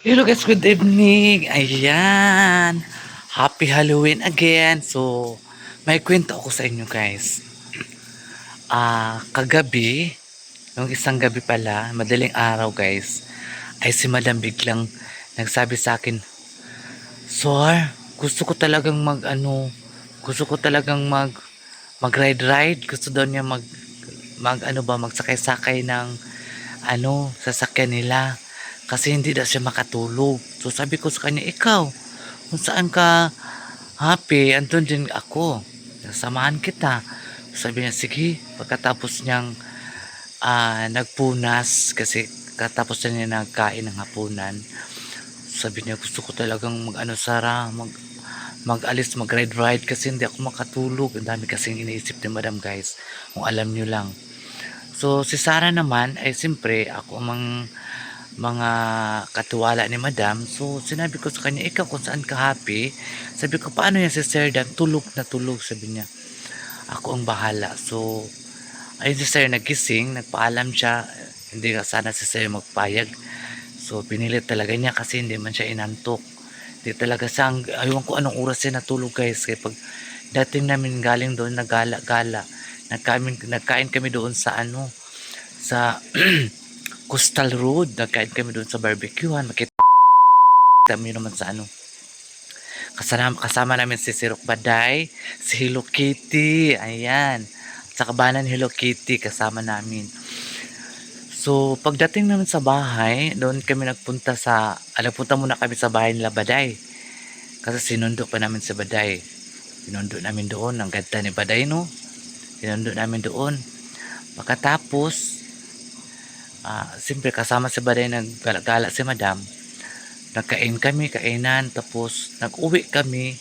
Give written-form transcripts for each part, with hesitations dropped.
Hello guys, good evening. Ayan. Happy Halloween again. So, may kwento ako sa inyo guys. Kagabi, nung isang gabi pala, madaling araw guys, ay si Madam biglang nagsabi sa akin, Sir, gusto ko talagang gusto ko talagang mag-ride-ride. Gusto daw niya magsakay-sakay ng sasakyan nila. Kasi hindi daw siya makatulog. So sabi ko sa kanya, ikaw, kung saan ka happy, andun din ako. Samahan kita. Sabi niya, sige. Pagkatapos niyang nagpunas, kasi katapos niya nagkain ng hapunan, sabi niya, gusto ko talagang mag-alis, mag-ride-ride kasi hindi ako makatulog. Ang dami kasing iniisip ni Madam guys, kung alam niyo lang. So si Sarah naman, ay siyempre, ako ang mga katiwala ni Madam. So sinabi ko sa kanya, ikaw kung saan ka happy. Sabi ko, paano yan si Sir Dan? Tulog na tulog. Sabi niya, ako ang bahala. So ayun si Sir nagising, nagpaalam siya. Hindi ka sana si Sir magpayag. So pinilit talaga niya kasi hindi man siya inantok. Hindi talaga siya, aywan ko anong oras siya natulog guys. Kaya pag dating namin galing doon, nagala-gala. Nagkain kami doon sa sa Coastal Road. Nagkain kami doon sa barbecuehan. Makita kami naman sa kasama namin si Sirok Baday, si Hello Kitty, ayan. Sa kabanan Hello Kitty, kasama namin. So, pagdating namin sa bahay, doon kami nagpunta muna kami sa bahay nila Baday. Kasi sinundo pa namin si Baday. Sinundo namin doon, ang ganda ni Baday, no? Sinundo namin doon. Pagkatapos, siyempre kasama si Baday, naggala si Madam. Nagkain kami, kainan, tapos nag-uwi kami.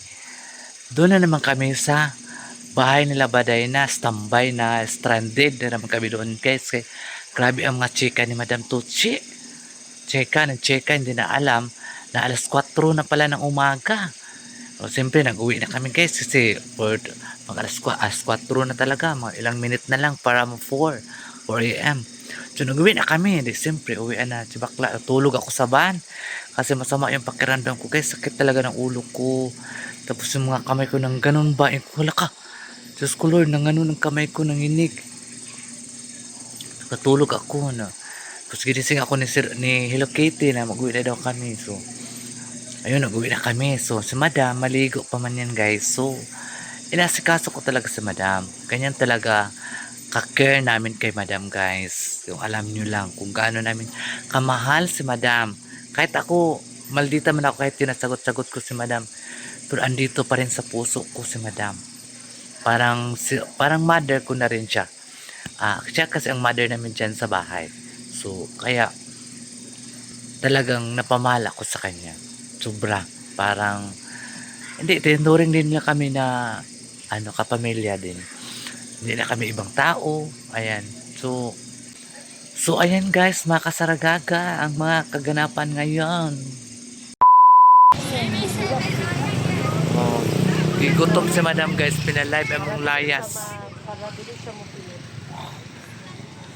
Doon na naman kami sa bahay nila Baday na standby na stranded na naman kami doon guys. Kaya, grabe ang mga chika ni Madam Tucci. Nag-chika, hindi na alam na alas 4 na pala ng umaga. O siyempre nag-uwi na kami guys kasi alas 4 na talaga, mga ilang minute na lang para 4 a.m. So nag-uwi na kami, di siyempre uwi na si bakla, tulog ako sa van kasi masama yung pakiramdam ko guys, sakit talaga ng ulo ko, tapos yung mga kamay ko nang ganun ba, wala ka, Diyos ko Lord, nang ganun ang kamay ko nanginig, nakatulog ako na. Tapos ginising ako ni Hello Kitty na mag-uwi na daw kami. So ayun, nag-uwi na kami. So si Madam maligo pa man yan guys. So inasikaso ko talaga si Madam, ganyan talaga ka-care namin kay Madam guys. Yung alam nyo lang kung gaano namin kamahal si Madam. Kahit ako, maldita man ako kahit tinasagot-sagot ko si Madam, pero andito pa rin sa puso ko si Madam. Parang mother ko na rin siya. Siya kasi ang mother namin dyan sa bahay. So kaya talagang napamahal ako sa kanya. Sobra. Parang hindi, tinuring din niya kami na kapamilya din. Hindi na kami ibang tao. Ayan. So ayan guys, mga kasaragaga, ang mga kaganapan ngayon. Oh, gigutom si Madam guys, pinalive among layas.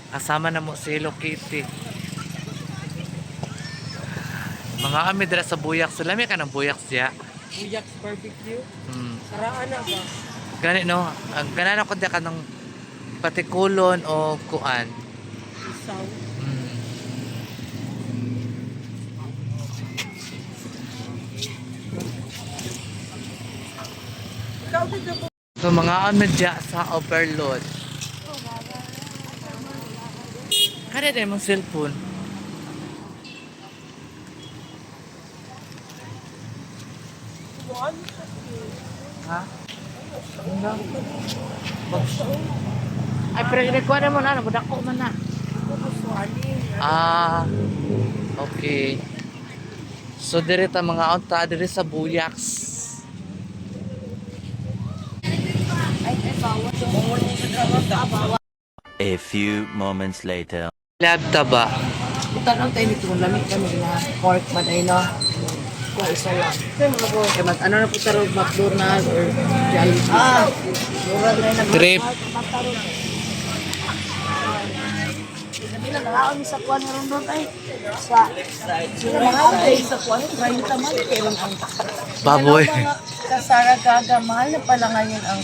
Kasama na mo si Hello Kitty. Mga kami dala sa buyak. Sulami ka ng buyak siya. Buyaks barbecue. Saraan na ba? Gani no, ang ganan ako ka ng patikulon o kuan. Isaw. Ikaw dito po. So mga medya sa overload. Kada din mong cellphone. Ha? Ay, pero irekwada mo na, budako man na. Okay. So, dirita mga unta, diri sa Buyaks. A few moments later. Lab taba. Tanong tayo nito kung lamig kami na pork man ay no. Kung isa lang. Kaya ano na po sa road, McDonald's or Jollibee. Mura na yung Trip. Sabi lang, nakaon sa kuwan ni Rondon ay. Sila nakaon ay sa kuwan, 30 man. Pero ang Baboy. kasara gaga, mahal na pala ngayon ang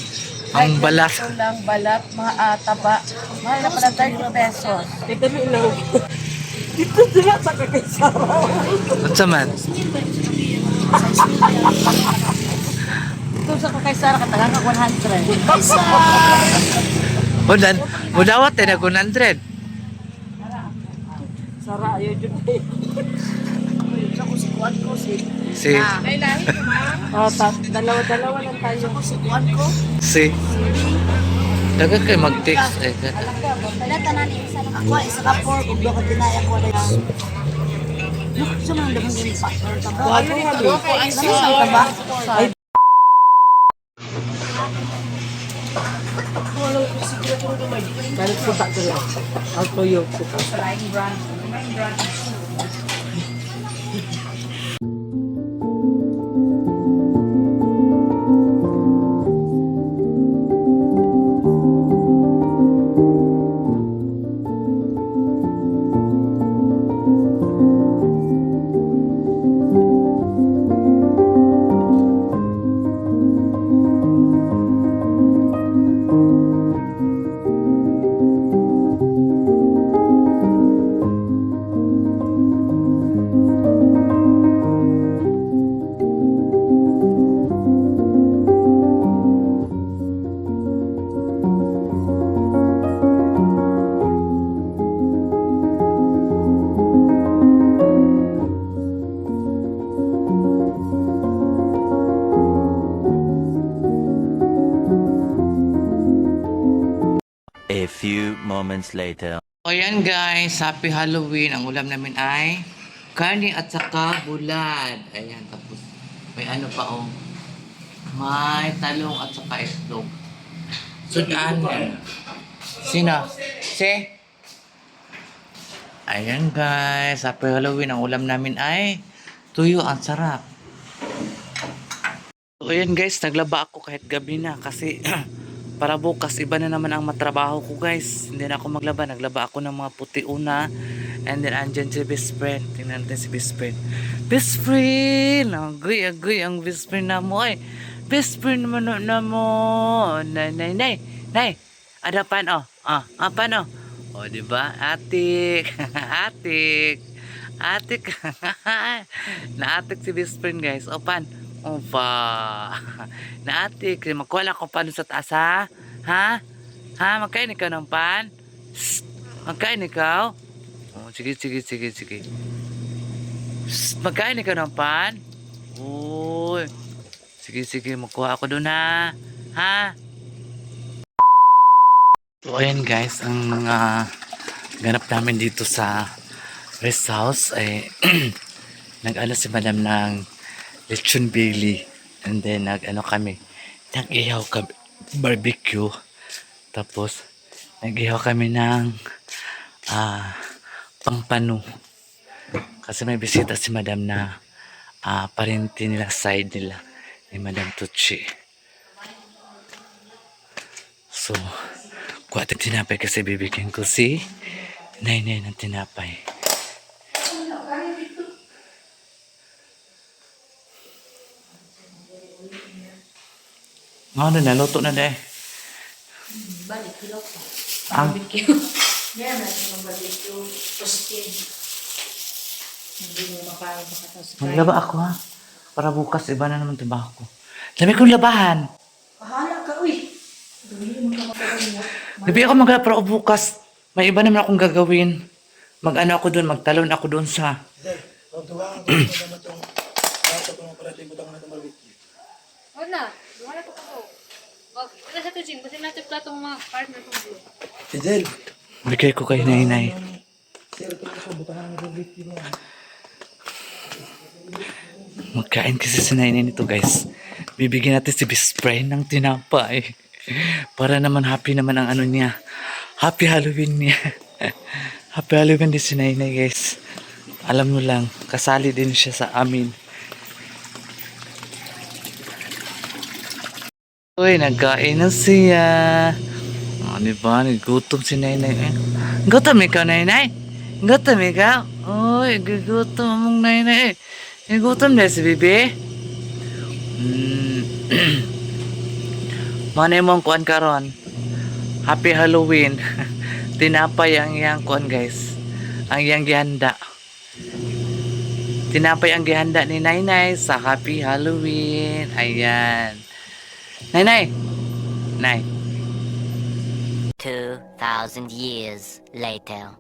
Ang balat. ito lang, balat, mga taba. Mahal na pala 30 pesos. Dito na ilaw. Dito sila sa kakaisara. At sa man? Dito sa kakaisara, katagang ka 100. Mudawat na 100. Sara, yun yun. Sa ko si kuwan ko, si... Si, Kailahin ko, ma? Dalawa-dalawa lang tayo. Sa ko si kuwan ko. si. Daga kayo mag-text. Talata na niya isa lang ako, isa ka por, kung doon ka dinaya ko na yun. Look, sa mga damang ganyan pa. Ano yung dalawa ko, ay siya. Ay, balik ko ba ito lang? I'll throw you. Flying brand. A few moments later. O yan guys, happy Halloween. Ang ulam namin ay karne at saka bulad. Ayan, tapos may ano pa oh. May talong at saka itlog. Sudaan yan. Sino? Si? Ayan guys, happy Halloween. Ang ulam namin ay tuyo. Ang sarap. So ayan guys, naglaba ako kahit gabi na kasi para bukas iba na naman ang matrabaho ko guys. Hindi na ako maglaba, naglaba ako ng mga puti una. And then andyan si best friend. Tingnan natin si best friend. Best friend! Agree ang best friend na mo ay. Best friend naman na mo. Nay. Ada pan oh. Pan oh. O diba? Atik. Atik. Naatik si best friend guys. O pan. Opa. Naatik. Magkuha ko pan sa taas ha? Ha? Magkain ikaw ng pan? Psst. Magkain ikaw? Oh, sige. Psst. Magkain ikaw ng pan? Uy. Sige. Magkuha ako doon ha? Ha? So ayan guys, ang ganap namin dito sa rest house ay nag-ano si madam ng lechon belly, and then nag-ihaw kami barbecue, tapos nag-ihaw kami ng pangpano kasi may bisita si madam na parente nila, side nila ni Madam Tucci. So kuha tayong tinapay kasi bibigyan ko si Nay ng tinapay. Ano na, luto na deh. balik, kilo pa. Ang Meron na siya ng barbecue, toasted. Hindi mo mapayag makatapos. maglaba ako ha. Para bukas iba na naman trabaho ko. Dami kong labahan. Pahala ka, uy. Dumi mo ka mapagawin mo. Gabi ako maglaba pero bukas. May iba naman akong gagawin. Mag-ano ako doon, magtalon ako doon sa... Wala. Wala pa ako. Wala sa tujing. Basta natin platong mga partner kong blue. Fidel. Bigay ko kay Nay. Magkain kasi si Nay nito guys. Bibigyan natin si best friend ng tinapay. Para naman happy naman ang ano niya. Happy Halloween niya. Happy Halloween din si Nay guys. Alam mo lang, kasali din siya sa amin. Uy, nagkain na siya. Di ba? Nagutom si Nainay eh. Gutom ikaw, Nainay? Gutom ikaw? Uy, gutom mong Nainay eh. Gutom na si Bibi? Hmm. Manay mong kuan karon. Happy Halloween. Tinapay ang iyang kuan guys. Ang iyang gihanda. Tinapay ang gihanda ni Nainay sa Happy Halloween. Ayan. Nainay. Nay. 2,000 years later.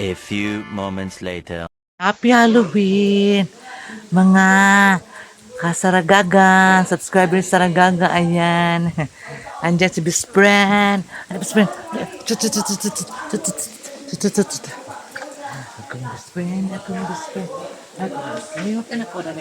A few moments later. Happy Halloween, mga Kasaragaga, subscriber Saragaga, ayan. Andyan si best friend. Ano best friend? Akong best friend, akong best friend. Ayun, anak ko na.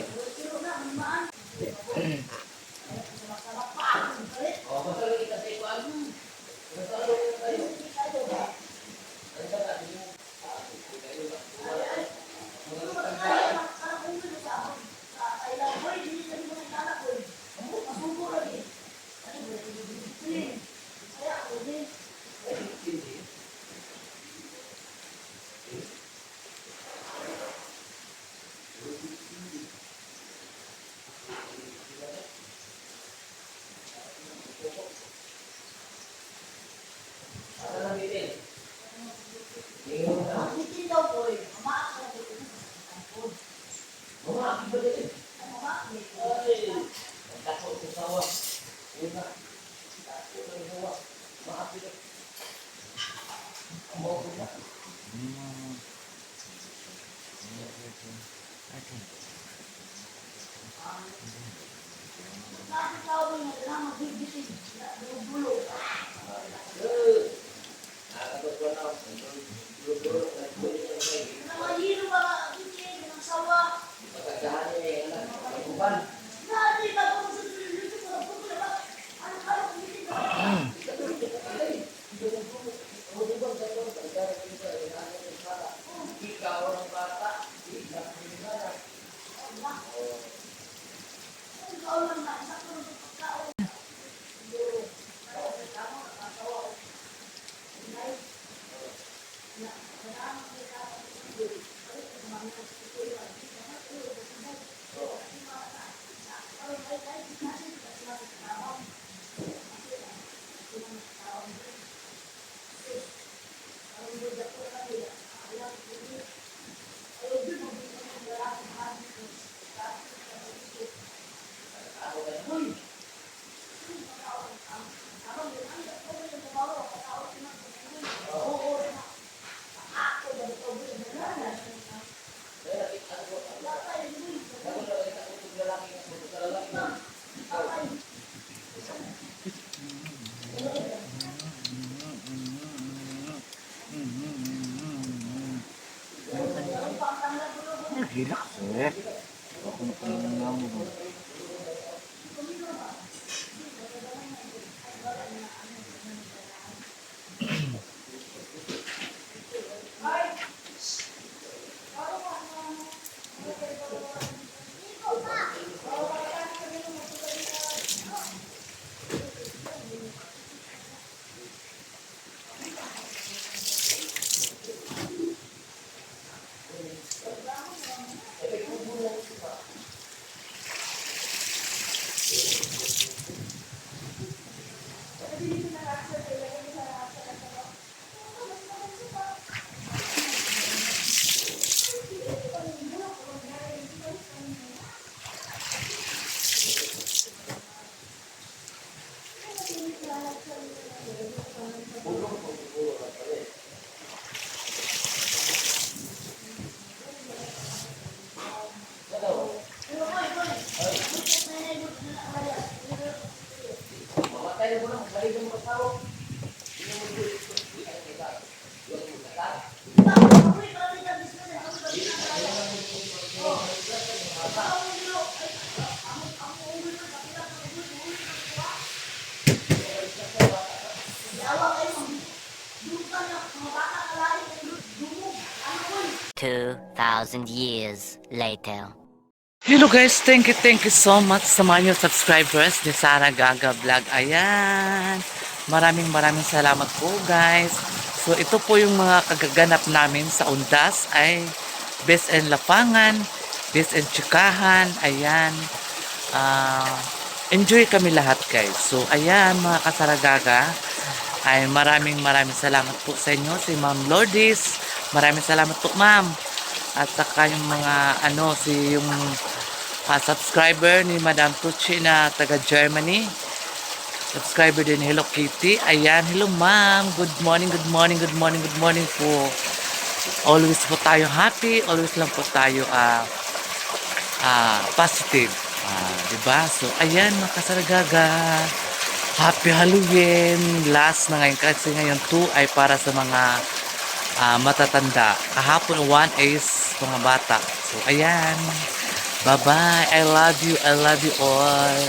Gila kasi. Ako na pala lang. Two 2,000 years later. Hello guys, thank you so much sa mga new subscribers ni Sara Gaga Vlog. Ayan, maraming salamat po guys. So ito po yung mga kagaganap namin sa Undas ay Best and Lapangan, Best and Chikahan. Ayan, enjoy kami lahat guys. So ayan mga kasaragaga, ay maraming salamat po sa inyo. Si Ma'am Lourdes, maraming salamat po ma'am. At saka yung mga yung subscriber ni Madam Tucci na taga Germany. Subscriber din Hello Kitty. Ayan, hello ma'am. Good morning po. Always po tayo happy. Always lang po tayo positive. Diba? So, ayan mga kasargaga. Happy Halloween! Last na ngayon kasi ngayon 2 ay para sa mga matatanda. Kahapon 1 is mga bata. So, ayan. Bye-bye. I love you. I love you all.